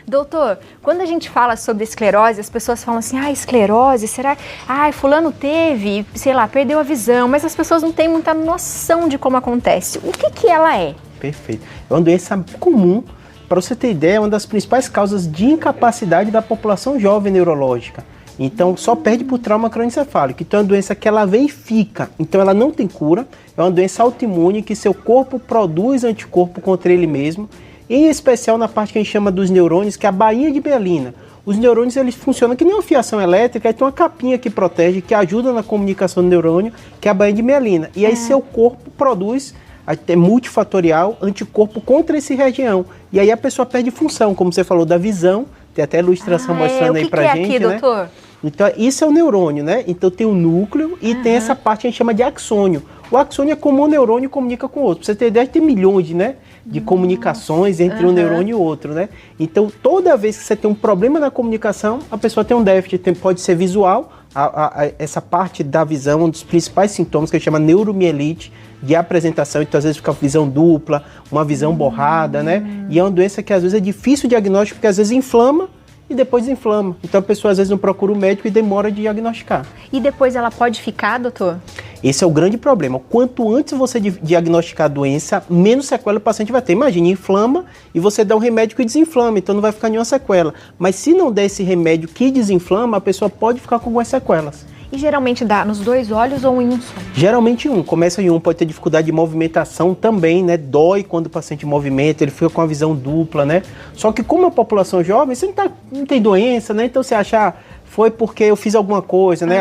Doutor, quando a gente fala sobre esclerose, as pessoas falam assim, esclerose, será? Fulano teve, sei lá, perdeu a visão, mas as pessoas não têm muita noção de como acontece. O que ela é? Perfeito. É uma doença comum. Para você ter ideia, é uma das principais causas de incapacidade da população jovem neurológica. Então, só perde por trauma crânioencefálico. Então, é uma doença que ela vem e fica. Então, ela não tem cura. É uma doença autoimune que seu corpo produz anticorpo contra ele mesmo. Em especial na parte que a gente chama dos neurônios, que é a bainha de mielina. Os neurônios, eles funcionam que nem uma fiação elétrica, aí tem uma capinha que protege, que ajuda na comunicação do neurônio, que é a bainha de mielina. E aí seu corpo produz, é multifatorial, anticorpo contra essa região. E aí a pessoa perde função, como você falou, da visão. Tem até ilustração mostrando aí pra gente, aqui, né? Doutor? Então, isso é o neurônio, né? Então tem o núcleo e tem essa parte que a gente chama de axônio. O axônio é como um neurônio comunica com o outro. Pra você ter ideia, tem milhões, né, de comunicações entre um neurônio e outro, né? Então, toda vez que você tem um problema na comunicação, a pessoa tem um déficit. Pode ser visual, essa parte da visão, um dos principais sintomas que a gente chama neuromielite, de apresentação, então às vezes fica visão dupla, uma visão borrada, né? E é uma doença que às vezes é difícil o diagnóstico, porque às vezes inflama e depois desinflama. Então a pessoa às vezes não procura o médico e demora de diagnosticar. E depois ela pode ficar, doutor? Esse é o grande problema. Quanto antes você diagnosticar a doença, menos sequela o paciente vai ter. Imagine, inflama e você dá um remédio que desinflama, então não vai ficar nenhuma sequela. Mas se não der esse remédio que desinflama, a pessoa pode ficar com algumas sequelas. E geralmente dá nos dois olhos ou em um só? Geralmente um. Começa em um, pode ter dificuldade de movimentação também, né? Dói quando o paciente movimenta, ele fica com a visão dupla, né? Só que como a população jovem, você não tem doença, né? Então você acha, foi porque eu fiz alguma coisa, né?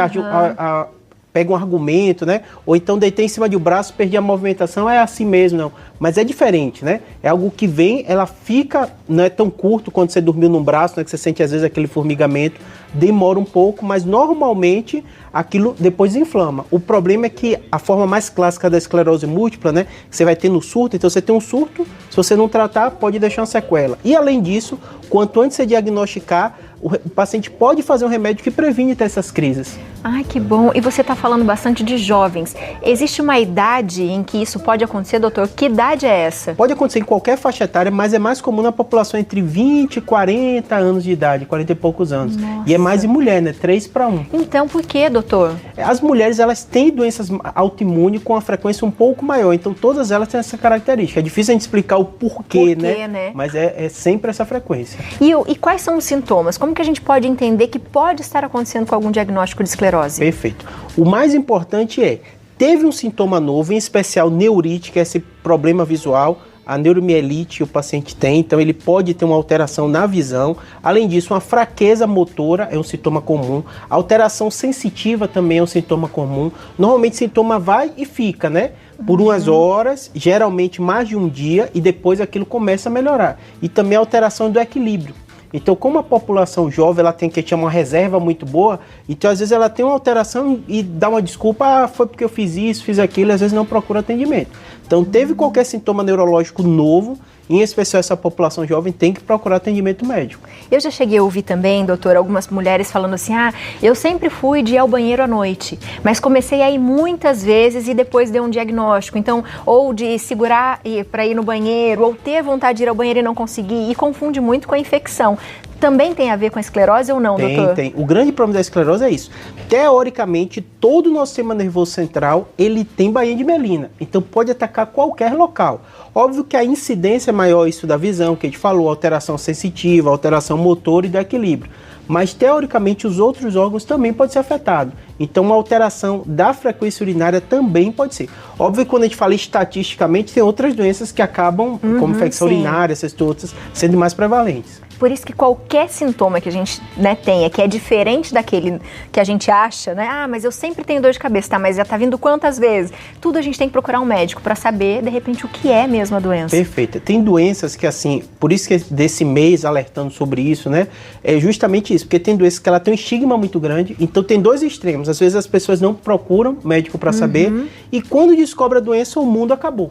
Pega um argumento, né? Ou então deitei em cima de um braço, perdi a movimentação, é assim mesmo, não. Mas é diferente, né? É algo que vem, ela fica, não é tão curto quando você dormiu num braço, né? Que você sente às vezes aquele formigamento, demora um pouco, mas normalmente aquilo depois inflama. O problema é que a forma mais clássica da esclerose múltipla, né? Que você vai ter no surto, então você tem um surto, se você não tratar, pode deixar uma sequela. E além disso, quanto antes você diagnosticar, o paciente pode fazer um remédio que previne ter essas crises. Ai, que bom. E você está falando bastante de jovens. Existe uma idade em que isso pode acontecer, doutor? Que idade é essa? Pode acontecer em qualquer faixa etária, mas é mais comum na população entre 20 e 40 anos de idade, 40 e poucos anos. Nossa. E é mais em mulher, né? 3-1. Então, por que, doutor? As mulheres, elas têm doenças autoimunes com a frequência um pouco maior, então todas elas têm essa característica. É difícil a gente explicar o porquê, né? Mas é sempre essa frequência. E quais são os sintomas? Como que a gente pode entender que pode estar acontecendo com algum diagnóstico de esclerose? Perfeito. O mais importante teve um sintoma novo, em especial neurite, que é esse problema visual, a neuromielite o paciente tem, então ele pode ter uma alteração na visão. Além disso, uma fraqueza motora é um sintoma comum. A alteração sensitiva também é um sintoma comum. Normalmente o sintoma vai e fica, né? Por umas horas, geralmente mais de um dia, e depois aquilo começa a melhorar. E também a alteração do equilíbrio. Então, como a população jovem ela tem que ter uma reserva muito boa, então às vezes ela tem uma alteração e dá uma desculpa, foi porque eu fiz isso, fiz aquilo, e às vezes não procura atendimento. Então, teve qualquer sintoma neurológico novo, em especial essa população jovem, tem que procurar atendimento médico. Eu já cheguei a ouvir também, doutor, algumas mulheres falando assim, eu sempre fui de ir ao banheiro à noite, mas comecei a ir muitas vezes e depois deu um diagnóstico. Então, ou de segurar para ir no banheiro, ou ter vontade de ir ao banheiro e não conseguir, e confunde muito com a infecção. Também tem a ver com a esclerose ou não, doutor? Tem. O grande problema da esclerose é isso. Teoricamente, todo o nosso sistema nervoso central, ele tem bainha de mielina. Então, pode atacar qualquer local. Óbvio que a incidência é maior isso da visão, que a gente falou, alteração sensitiva, alteração motor e do equilíbrio. Mas, teoricamente, os outros órgãos também podem ser afetados. Então, uma alteração da frequência urinária também pode ser. Óbvio que quando a gente fala estatisticamente, tem outras doenças que acabam, como infecção urinária, essas outras, sendo mais prevalentes. Por isso que qualquer sintoma que a gente tenha, que é diferente daquele que a gente acha, né? Mas eu sempre tenho dor de cabeça, tá? Mas já tá vindo quantas vezes? Tudo a gente tem que procurar um médico para saber, de repente, o que é mesmo a doença. Perfeito. Tem doenças que, assim, por isso que desse mês alertando sobre isso, né? É justamente isso, porque tem doenças que ela tem um estigma muito grande, então tem dois extremos. Às vezes as pessoas não procuram médico para saber, e quando descobre a doença, o mundo acabou.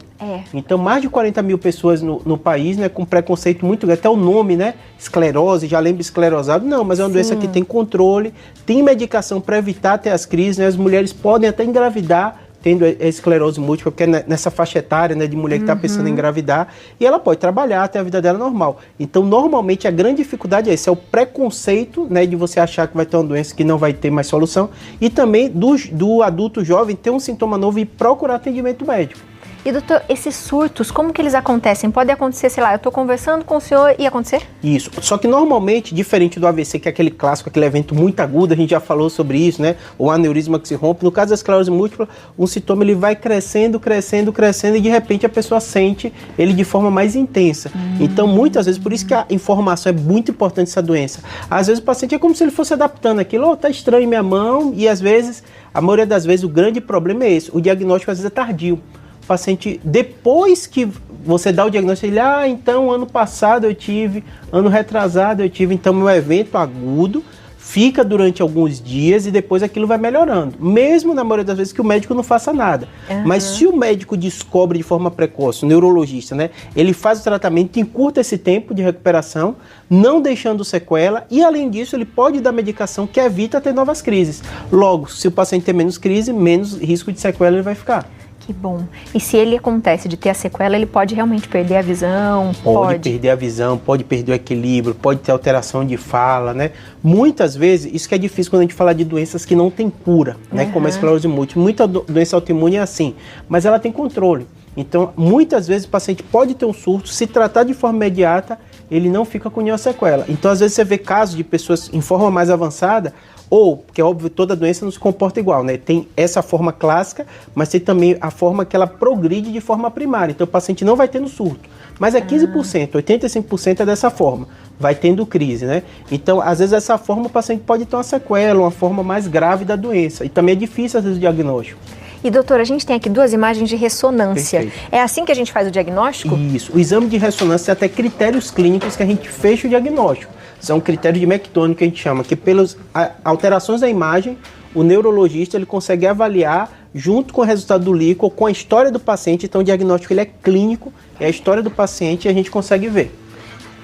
Então, mais de 40 mil pessoas no país, né, com preconceito muito grande, até o nome, né? Esclerose, já lembra esclerosado? Não, mas é uma doença que tem controle, tem medicação para evitar ter as crises, né? As mulheres podem até engravidar tendo a esclerose múltipla, porque é nessa faixa etária, né, de mulher que está pensando em engravidar, e ela pode trabalhar, ter a vida dela normal. Então, normalmente, a grande dificuldade é esse, é o preconceito, né, de você achar que vai ter uma doença que não vai ter mais solução, e também do adulto jovem ter um sintoma novo e procurar atendimento médico. E doutor, esses surtos, como que eles acontecem? Pode acontecer, sei lá, eu estou conversando com o senhor e acontecer? Isso, só que normalmente, diferente do AVC, que é aquele clássico, aquele evento muito agudo, a gente já falou sobre isso, né? O aneurisma que se rompe, no caso da esclerose múltipla, um sintoma ele vai crescendo, crescendo, crescendo e de repente a pessoa sente ele de forma mais intensa. Então, muitas vezes, por isso que a informação é muito importante essa doença. Às vezes o paciente é como se ele fosse adaptando aquilo, tá estranho em minha mão, e às vezes, a maioria das vezes, o grande problema é esse, o diagnóstico às vezes é tardio. O paciente, depois que você dá o diagnóstico, ele, então ano passado eu tive, ano retrasado eu tive, então meu evento agudo fica durante alguns dias e depois aquilo vai melhorando. Mesmo na maioria das vezes que o médico não faça nada. Mas se o médico descobre de forma precoce, o neurologista, né, ele faz o tratamento, encurta esse tempo de recuperação, não deixando sequela e além disso ele pode dar medicação que evita ter novas crises. Logo, se o paciente tem menos crise, menos risco de sequela ele vai ficar. Que bom. E se ele acontece de ter a sequela, ele pode realmente perder a visão? Pode perder a visão, pode perder o equilíbrio, pode ter alteração de fala, né? Muitas vezes, isso que é difícil quando a gente fala de doenças que não tem cura, né? Como a esclerose múltipla. Muita doença autoimune é assim, mas ela tem controle. Então, muitas vezes o paciente pode ter um surto, se tratar de forma imediata, ele não fica com nenhuma sequela. Então, às vezes você vê casos de pessoas em forma mais avançada, ou, porque é óbvio, toda doença não se comporta igual, né? Tem essa forma clássica, mas tem também a forma que ela progride de forma primária. Então o paciente não vai tendo surto. Mas é 15%, 85% é dessa forma. Vai tendo crise, né? Então, às vezes, essa forma o paciente pode ter uma sequela, uma forma mais grave da doença. E também é difícil, às vezes, o diagnóstico. E, doutora, a gente tem aqui 2 imagens de ressonância. Perfeito. É assim que a gente faz o diagnóstico? Isso. O exame de ressonância tem até critérios clínicos que a gente fecha o diagnóstico. São critérios de Mactone que a gente chama, que pelas alterações da imagem, o neurologista ele consegue avaliar junto com o resultado do líquido, com a história do paciente. Então o diagnóstico ele é clínico, é a história do paciente e a gente consegue ver.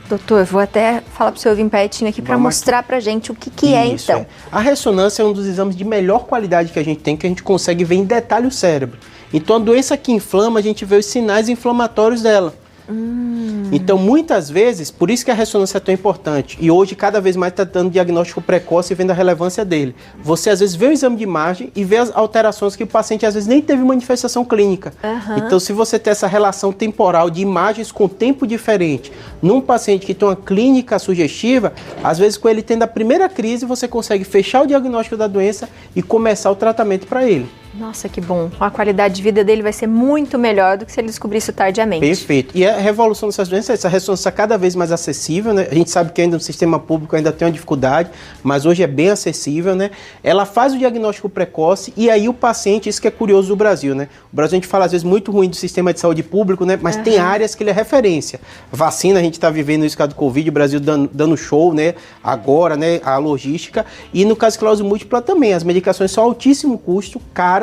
Doutor, vou até falar para o senhor vir pertinho aqui para mostrar para a gente o que é então. A ressonância é um dos exames de melhor qualidade que a gente tem, que a gente consegue ver em detalhe o cérebro. Então a doença que inflama, a gente vê os sinais inflamatórios dela. Então, muitas vezes, por isso que a ressonância é tão importante, e hoje cada vez mais está dando diagnóstico precoce e vendo a relevância dele. Você às vezes vê o exame de imagem e vê as alterações que o paciente às vezes nem teve manifestação clínica. Então, se você tem essa relação temporal de imagens com tempo diferente, num paciente que tem uma clínica sugestiva, às vezes com ele tendo a primeira crise, você consegue fechar o diagnóstico da doença e começar o tratamento para ele. Nossa, que bom. A qualidade de vida dele vai ser muito melhor do que se ele descobrisse tardiamente. Perfeito. E a revolução dessas doenças é essa ressonância cada vez mais acessível, né? A gente sabe que ainda no sistema público ainda tem uma dificuldade, mas hoje é bem acessível, né? Ela faz o diagnóstico precoce e aí o paciente, isso que é curioso do Brasil, né? O Brasil a gente fala às vezes muito ruim do sistema de saúde público, né? Mas tem áreas que ele é referência. Vacina, a gente está vivendo isso do Covid, o Brasil dando show, né? Agora, né? A logística. E no caso de esclerose múltipla também, as medicações são altíssimo custo, cara,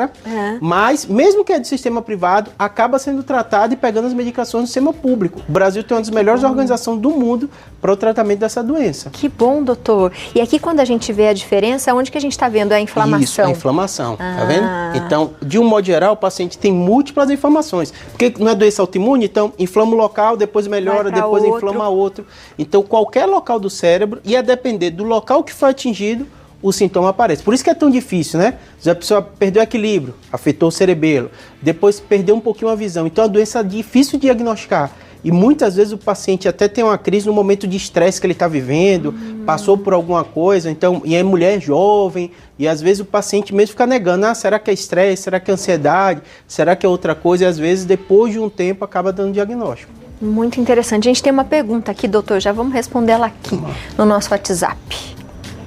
mas mesmo que é do sistema privado, acaba sendo tratado e pegando as medicações do sistema público. O Brasil tem uma das melhores organizações do mundo para o tratamento dessa doença. Que bom, doutor. E aqui quando a gente vê a diferença, onde que a gente está vendo a inflamação? Isso, a inflamação, tá vendo? Então, de um modo geral, o paciente tem múltiplas inflamações. Porque não é doença autoimune, então inflama o local, depois melhora, depois inflama outro. Então, qualquer local do cérebro, e a depender do local que foi atingido, o sintoma aparece. Por isso que é tão difícil, né? A pessoa perdeu o equilíbrio, afetou o cerebelo, depois perdeu um pouquinho a visão. Então, a doença é difícil de diagnosticar. E muitas vezes o paciente até tem uma crise no momento de estresse que ele está vivendo, passou por alguma coisa, então, e é mulher jovem, e às vezes o paciente mesmo fica negando, será que é estresse, será que é ansiedade, será que é outra coisa, e às vezes depois de um tempo acaba dando diagnóstico. Muito interessante. A gente tem uma pergunta aqui, doutor, já vamos responder ela aqui no nosso WhatsApp.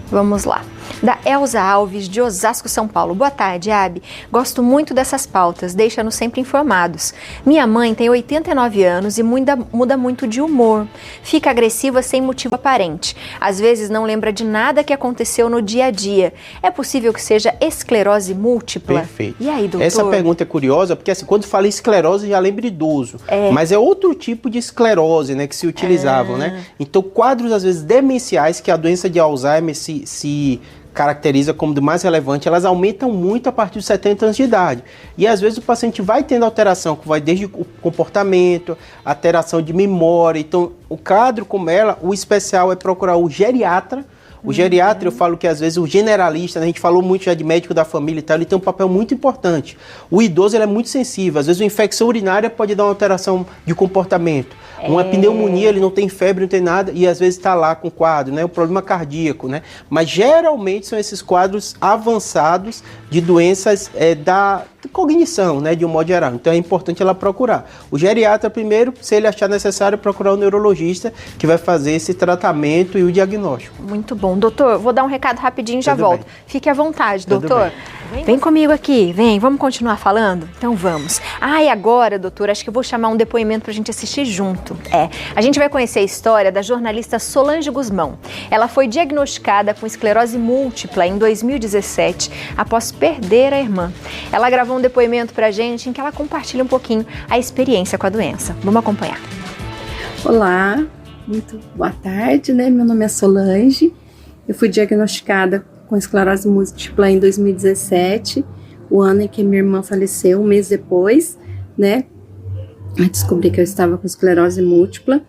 Vamos lá. Da Elza Alves, de Osasco, São Paulo. Boa tarde, Abi. Gosto muito dessas pautas, deixa-nos sempre informados. Minha mãe tem 89 anos e muda muito de humor. Fica agressiva sem motivo aparente. Às vezes não lembra de nada que aconteceu no dia a dia. É possível que seja esclerose múltipla? Perfeito. E aí, doutor? Essa pergunta é curiosa, porque assim, quando fala esclerose, já lembra idoso. Mas é outro tipo de esclerose, né, que se utilizavam, né? Então, quadros, às vezes, demenciais, que a doença de Alzheimer se caracteriza como do mais relevante, elas aumentam muito a partir dos 70 anos de idade. E às vezes o paciente vai tendo alteração, que vai desde o comportamento, alteração de memória. Então, o quadro como ela, o especial é procurar o geriatra. O geriatra, eu falo que às vezes o generalista, né, a gente falou muito já de médico da família e tal, ele tem um papel muito importante. O idoso, ele é muito sensível. Às vezes uma infecção urinária pode dar uma alteração de comportamento. Uma pneumonia, ele não tem febre, não tem nada, e às vezes está lá com quadro, né? O problema cardíaco, né? Mas geralmente são esses quadros avançados de doenças da cognição, né? De um modo geral. Então é importante ela procurar. O geriatra primeiro, se ele achar necessário, procurar o neurologista que vai fazer esse tratamento e o diagnóstico. Muito bom. Doutor, vou dar um recado rapidinho e já Tudo volto. bem. Fique à vontade, Tudo doutor. Vem comigo aqui, vem, vamos continuar falando? Então vamos. E agora, doutor, acho que eu vou chamar um depoimento pra gente assistir junto. A gente vai conhecer a história da jornalista Solange Guzmão. Ela foi diagnosticada com esclerose múltipla em 2017, após perder a irmã. Ela gravou um depoimento pra gente em que ela compartilha um pouquinho a experiência com a doença. Vamos acompanhar. Olá, muito boa tarde, né? Meu nome é Solange. Eu fui diagnosticada com esclerose múltipla em 2017, o ano em que minha irmã faleceu, um mês depois, né? Eu descobri que eu estava com esclerose múltipla.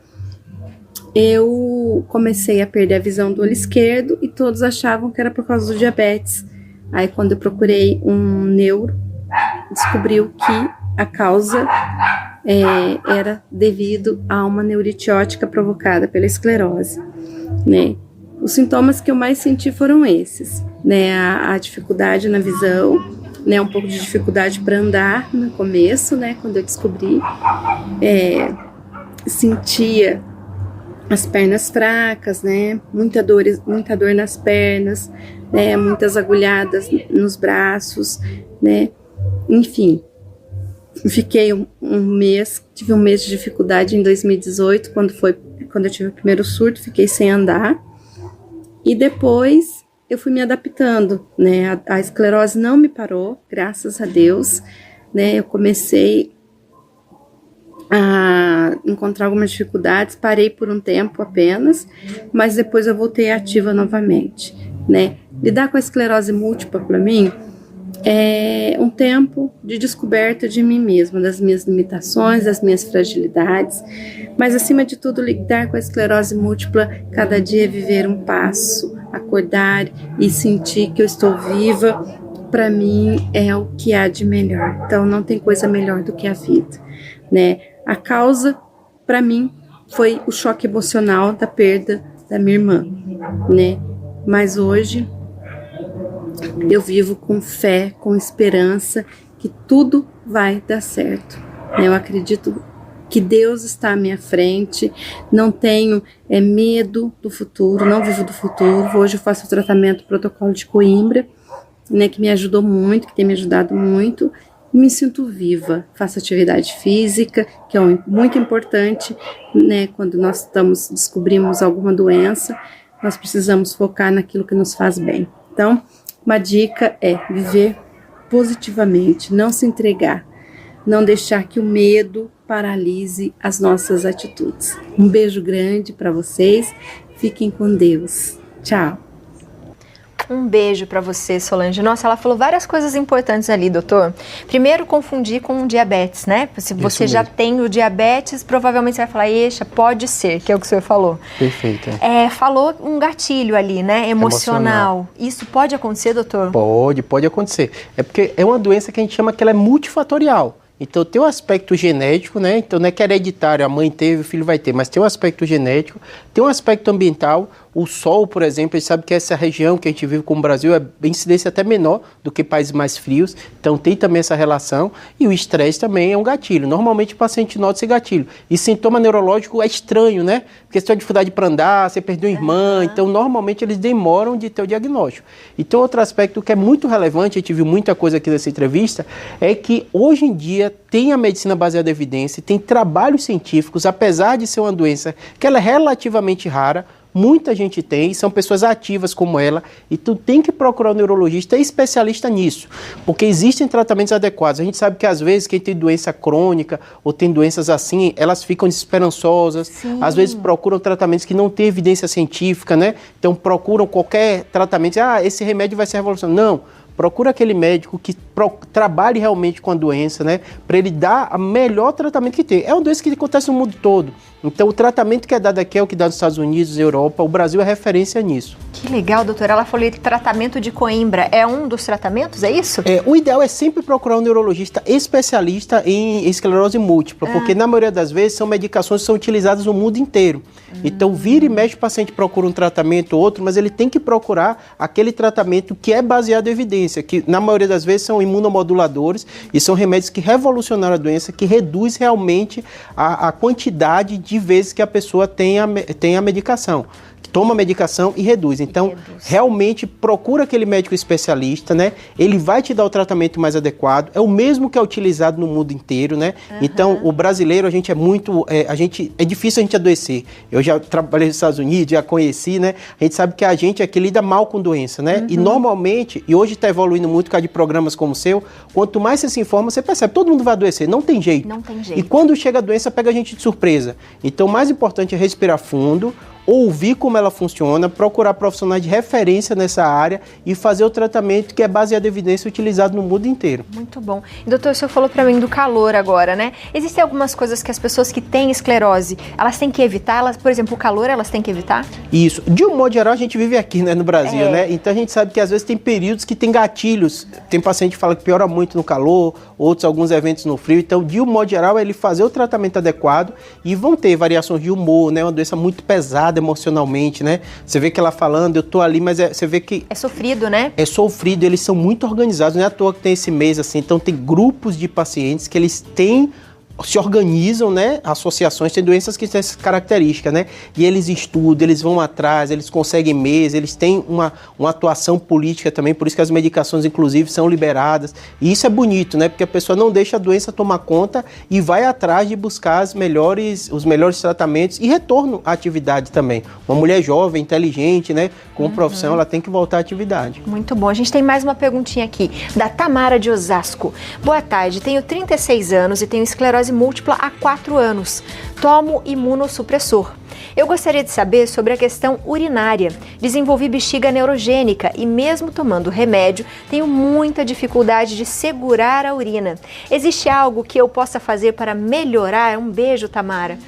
Eu comecei a perder a visão do olho esquerdo e todos achavam que era por causa do diabetes. Aí, quando eu procurei um neuro, descobriu que a causa era devido a uma neurite óptica provocada pela esclerose, né? Os sintomas que eu mais senti foram esses, né? A dificuldade na visão, né? Um pouco de dificuldade para andar no começo, né? Quando eu descobri, sentia as pernas fracas, né? Muita dor nas pernas, né? Muitas agulhadas nos braços, né? Enfim, fiquei tive um mês de dificuldade em 2018, quando eu tive o primeiro surto, fiquei sem andar. E depois eu fui me adaptando, né? A esclerose não me parou, graças a Deus, né? Eu comecei a encontrar algumas dificuldades, parei por um tempo apenas, mas depois eu voltei ativa novamente, né? Lidar com a esclerose múltipla para mim é um tempo de descoberta de mim mesma, das minhas limitações, das minhas fragilidades, mas acima de tudo lidar com a esclerose múltipla, cada dia viver um passo, acordar e sentir que eu estou viva, para mim é o que há de melhor. Então não tem coisa melhor do que a vida, né? A causa para mim foi o choque emocional da perda da minha irmã, né? Mas hoje eu vivo com fé, com esperança que tudo vai dar certo. Eu acredito que Deus está à minha frente, não tenho medo do futuro, não vivo do futuro. Hoje eu faço o tratamento protocolo de Coimbra, né, que me ajudou muito, que tem me ajudado muito. Me sinto viva, faço atividade física, que é muito importante, né, quando nós descobrimos alguma doença, nós precisamos focar naquilo que nos faz bem. Então, uma dica é viver positivamente, não se entregar, não deixar que o medo paralise as nossas atitudes. Um beijo grande para vocês, fiquem com Deus. Tchau. Um beijo para você, Solange. Nossa, ela falou várias coisas importantes ali, doutor. Primeiro, confundir com diabetes, né? Se você já tem o diabetes, provavelmente você vai falar, eixa, pode ser, que é o que o senhor falou. Perfeito. Falou um gatilho ali, né? Emocional. Isso pode acontecer, doutor? Pode acontecer. É porque é uma doença que a gente chama que ela é multifatorial. Então tem um aspecto genético, né? Então não é que é hereditário, a mãe teve, o filho vai ter, mas tem um aspecto genético, tem um aspecto ambiental. O sol, por exemplo, a gente sabe que essa região que a gente vive como o Brasil é incidência até menor do que países mais frios, então tem também essa relação. E o estresse também é um gatilho. Normalmente o paciente nota esse gatilho. E sintoma neurológico é estranho, né? Porque você tem dificuldade para andar, você perdeu uma irmã, então normalmente eles demoram de ter o diagnóstico. Então outro aspecto que é muito relevante, a gente viu muita coisa aqui nessa entrevista, é que hoje em dia tem a medicina baseada em evidência, tem trabalhos científicos, apesar de ser uma doença que ela é relativamente rara, muita gente tem, são pessoas ativas como ela, e tu tem que procurar um neurologista especialista nisso, porque existem tratamentos adequados. A gente sabe que às vezes quem tem doença crônica ou tem doenças assim, elas ficam desesperançosas, às vezes procuram tratamentos que não têm evidência científica, né? Então procuram qualquer tratamento, esse remédio vai ser revolucionário. Não. Procura aquele médico que trabalhe realmente com a doença, né? Para ele dar o melhor tratamento que tem. É uma doença que acontece no mundo todo. Então, o tratamento que é dado aqui é o que dá nos Estados Unidos, Europa. O Brasil é referência nisso. Que legal, doutora. Ela falou de tratamento de Coimbra. É um dos tratamentos, é isso? O ideal é sempre procurar um neurologista especialista em esclerose múltipla, porque na maioria das vezes são medicações que são utilizadas no mundo inteiro. Então, vira e mexe, o paciente procura um tratamento ou outro, mas ele tem que procurar aquele tratamento que é baseado em evidência, que na maioria das vezes são imunomoduladores e são remédios que revolucionaram a doença, que reduz realmente a quantidade de vezes que a pessoa tem a medicação. Toma a medicação e reduz. Então, realmente procura aquele médico especialista, né? Ele vai te dar o tratamento mais adequado. É o mesmo que é utilizado no mundo inteiro, né? Então, o brasileiro, a gente é muito... é difícil a gente adoecer. Eu já trabalhei nos Estados Unidos, já conheci, né? A gente sabe que a gente é que lida mal com doença, né? E normalmente, e hoje está evoluindo muito por causa de programas como o seu, quanto mais você se informa, você percebe, todo mundo vai adoecer. Não tem jeito. Não tem jeito. E quando chega a doença, pega a gente de surpresa. Então, o mais importante é respirar fundo, ouvir como ela funciona, procurar profissionais de referência nessa área e fazer o tratamento que é baseado em evidência utilizado no mundo inteiro. Muito bom. E, doutor, o senhor falou para mim do calor agora, né? Existem algumas coisas que as pessoas que têm esclerose, elas têm que evitar? Por exemplo, o calor, elas têm que evitar? Isso. De um modo geral, a gente vive aqui, né, no Brasil, né? Então, a gente sabe que às vezes tem períodos que tem gatilhos. Tem paciente que fala que piora muito no calor, outros alguns eventos no frio. Então, de um modo geral, é ele fazer o tratamento adequado e vão ter variações de humor, né? Uma doença muito pesada emocionalmente, né? Você vê que ela falando, eu tô ali, mas você vê que... É sofrido, né? É sofrido, eles são muito organizados, não é à toa que tem esse mês assim, então tem grupos de pacientes que eles se organizam, né? Associações, tem doenças que têm essa característica, né? E eles estudam, eles vão atrás, eles conseguem meios, eles têm uma atuação política também, por isso que as medicações, inclusive, são liberadas. E isso é bonito, né? Porque a pessoa não deixa a doença tomar conta e vai atrás de buscar os melhores tratamentos e retorno à atividade também. Uma mulher jovem, inteligente, né? Com profissão, ela tem que voltar à atividade. Muito bom. A gente tem mais uma perguntinha aqui, da Tamara de Osasco. Boa tarde, tenho 36 anos e tenho esclerose múltipla há 4 anos. Tomo imunossupressor. Eu gostaria de saber sobre a questão urinária. Desenvolvi bexiga neurogênica e mesmo tomando remédio, tenho muita dificuldade de segurar a urina. Existe algo que eu possa fazer para melhorar? Um beijo, Tamara.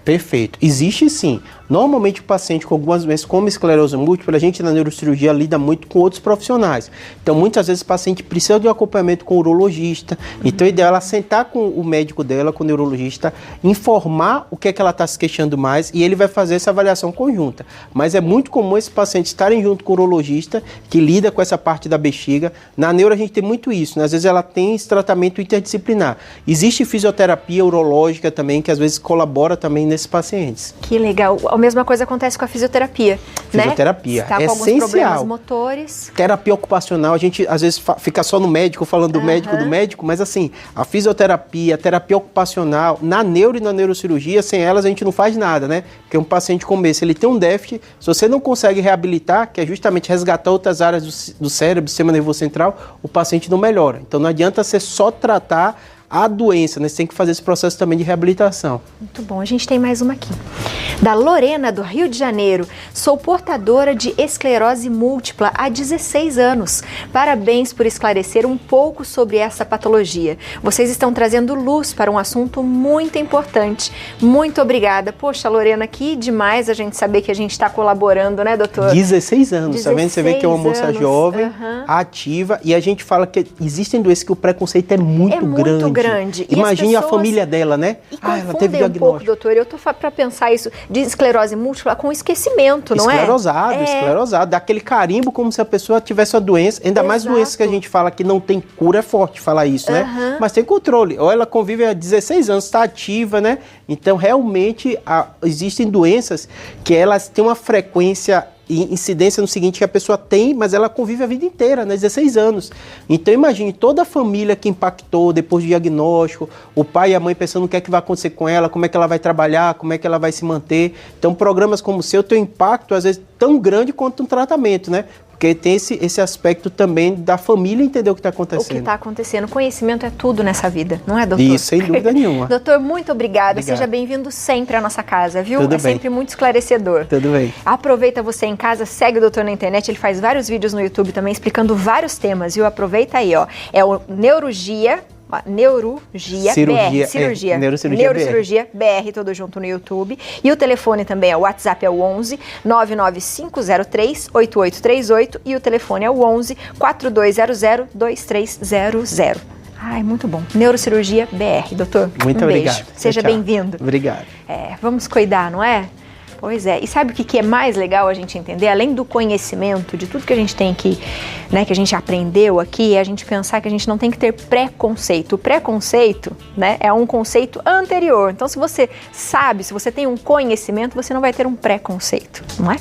Perfeito. Existe sim. Normalmente o paciente com algumas doenças como esclerose múltipla, a gente na neurocirurgia lida muito com outros profissionais. Então muitas vezes o paciente precisa de um acompanhamento com o urologista. Então o ideal é ela sentar com o médico dela, com o neurologista, informar o que é que ela está se queixando mais e ele vai fazer essa avaliação conjunta. Mas é muito comum esses pacientes estarem junto com o urologista que lida com essa parte da bexiga. Na neuro a gente tem muito isso, né? Às vezes ela tem esse tratamento interdisciplinar. Existe fisioterapia urológica também, que às vezes colabora também nesses pacientes. Que legal. A mesma coisa acontece com a fisioterapia, né? Fisioterapia, tá é com alguns essencial. problemas motores. Terapia ocupacional, a gente às vezes fica só no médico, falando do médico, mas assim, a fisioterapia, a terapia ocupacional, na neuro e na neurocirurgia, sem elas a gente não faz nada, né? Porque um paciente como esse, ele tem um déficit, se você não consegue reabilitar, que é justamente resgatar outras áreas do cérebro, do sistema nervoso central, o paciente não melhora. Então não adianta você só tratar a doença, né? Você tem que fazer esse processo também de reabilitação. Muito bom. A gente tem mais uma aqui. Da Lorena, do Rio de Janeiro. Sou portadora de esclerose múltipla há 16 anos. Parabéns por esclarecer um pouco sobre essa patologia. Vocês estão trazendo luz para um assunto muito importante. Muito obrigada. Poxa, Lorena, que demais a gente saber que a gente está colaborando, né, doutor? 16 anos, tá vendo? Você vê que é uma moça jovem, ativa, e a gente fala que existem doenças que o preconceito é muito grande. Imagine a família dela, né? E ela teve diagnóstico. Um pouco, doutor, eu tô para pensar isso de esclerose múltipla com esquecimento, não é? Esclerosado, dá aquele carimbo como se a pessoa tivesse a doença, ainda mais doenças que a gente fala que não tem cura, é forte falar isso, né? Mas tem controle. Ou ela convive há 16 anos, está ativa, né? Então, realmente, existem doenças que elas têm uma frequência incidência no seguinte, que a pessoa tem, mas ela convive a vida inteira, né? 16 anos. Então imagine toda a família que impactou depois do diagnóstico, o pai e a mãe pensando o que é que vai acontecer com ela, como é que ela vai trabalhar, como é que ela vai se manter. Então programas como o seu têm um impacto, às vezes, tão grande quanto um tratamento, né? Porque tem esse aspecto também da família entender o que está acontecendo. O que está acontecendo. Conhecimento é tudo nessa vida, não é, doutor? Isso, sem dúvida nenhuma. Doutor, muito obrigada. Obrigado. Seja bem-vindo sempre à nossa casa, viu? Tudo é bem. Sempre muito esclarecedor. Tudo bem. Aproveita você em casa, segue o doutor na internet, ele faz vários vídeos no YouTube também explicando vários temas, viu? Aproveita aí, ó. É o Neurologia Cirurgia, BR. Neurocirurgia BR, tudo junto no YouTube. E o telefone também, o WhatsApp é o 11 99503 8838 e o telefone é o 11 4200 2300. Ai, muito bom. Neurocirurgia BR, doutor. Muito obrigado. Beijo. Seja bem-vindo. Obrigado. Vamos cuidar, não é? Pois é. E sabe o que é mais legal a gente entender? Além do conhecimento, de tudo que a gente tem aqui, né, que a gente aprendeu aqui, é a gente pensar que a gente não tem que ter preconceito. O preconceito, né, é um conceito anterior. Então, se você sabe, se você tem um conhecimento, você não vai ter um preconceito, não é?